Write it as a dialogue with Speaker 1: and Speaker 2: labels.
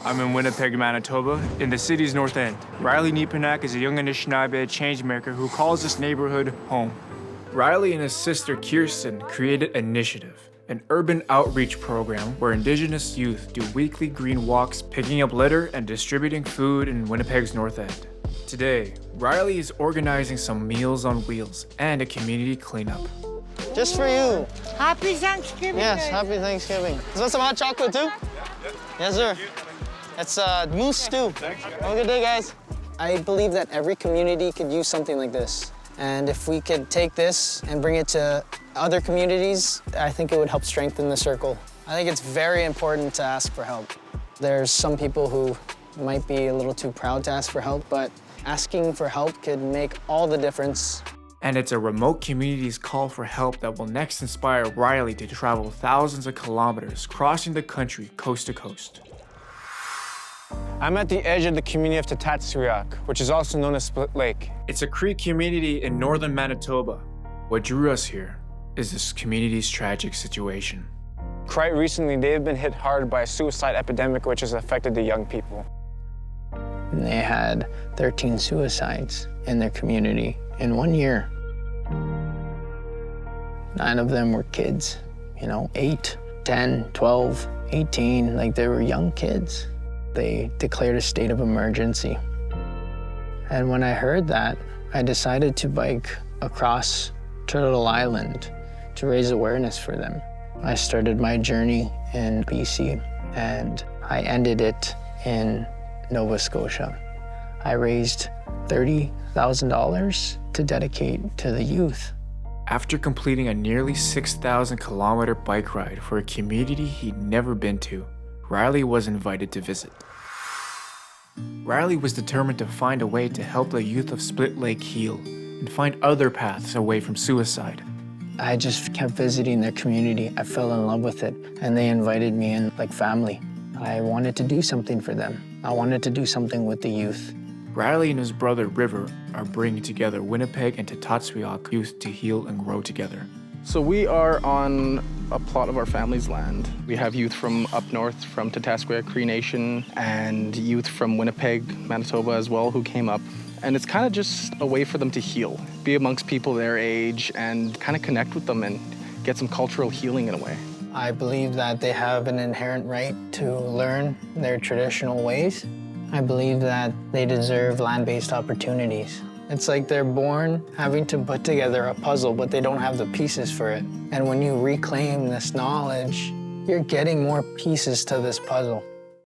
Speaker 1: I'm in Winnipeg, Manitoba, in the city's north end. Rylee Nepinak is a young Anishnaabe changemaker who calls this neighborhood home. Rylee and his sister Kirsten created Anishiative, an urban outreach program where Indigenous youth do weekly green walks, picking up litter and distributing food in Winnipeg's north end. Today, Rylee is organizing some Meals on Wheels and a community cleanup.
Speaker 2: Just for you.
Speaker 3: Happy Thanksgiving.
Speaker 2: Yes, happy Thanksgiving. Is that some hot chocolate too? Yes, sir. It's moose stew. Have a good day, guys. I believe that every community could use something like this. And if we could take this and bring it to other communities, I think it would help strengthen the circle. I think it's very important to ask for help. There's some people who might be a little too proud to ask for help, but asking for help could make all the difference.
Speaker 1: And it's a remote community's call for help that will next inspire Rylee to travel thousands of kilometers, crossing the country coast to coast.
Speaker 4: I'm at the edge of the community of Tataskweyak, which is also known as Split Lake.
Speaker 1: It's a Cree community in northern Manitoba. What drew us here is this community's tragic situation.
Speaker 4: Quite recently, they've been hit hard by a suicide epidemic which has affected the young people.
Speaker 5: And they had 13 suicides in their community in 1 year. 9 of them were kids, 8, 10, 12, 18, like they were young kids. They declared a state of emergency. And when I heard that, I decided to bike across Turtle Island to raise awareness for them. I started my journey in BC and I ended it in Nova Scotia. I raised $30,000 to dedicate to the youth.
Speaker 1: After completing a nearly 6,000-kilometer bike ride for a community he'd never been to, Rylee was invited to visit. Rylee was determined to find a way to help the youth of Split Lake heal and find other paths away from suicide.
Speaker 5: I just kept visiting their community. I fell in love with it, and they invited me in like family. I wanted to do something for them. I wanted to do something with the youth.
Speaker 1: Rylee and his brother River are bringing together Winnipeg and Tastasweyak youth to heal and grow together.
Speaker 6: So we are on a plot of our family's land. We have youth from up north, from Tataskweyak Cree Nation, and youth from Winnipeg, Manitoba as well, who came up. And it's kind of just a way for them to heal, be amongst people their age, and kind of connect with them and get some cultural healing in a way.
Speaker 5: I believe that they have an inherent right to learn their traditional ways. I believe that they deserve land-based opportunities. It's like they're born having to put together a puzzle, but they don't have the pieces for it. And when you reclaim this knowledge, you're getting more pieces to this puzzle.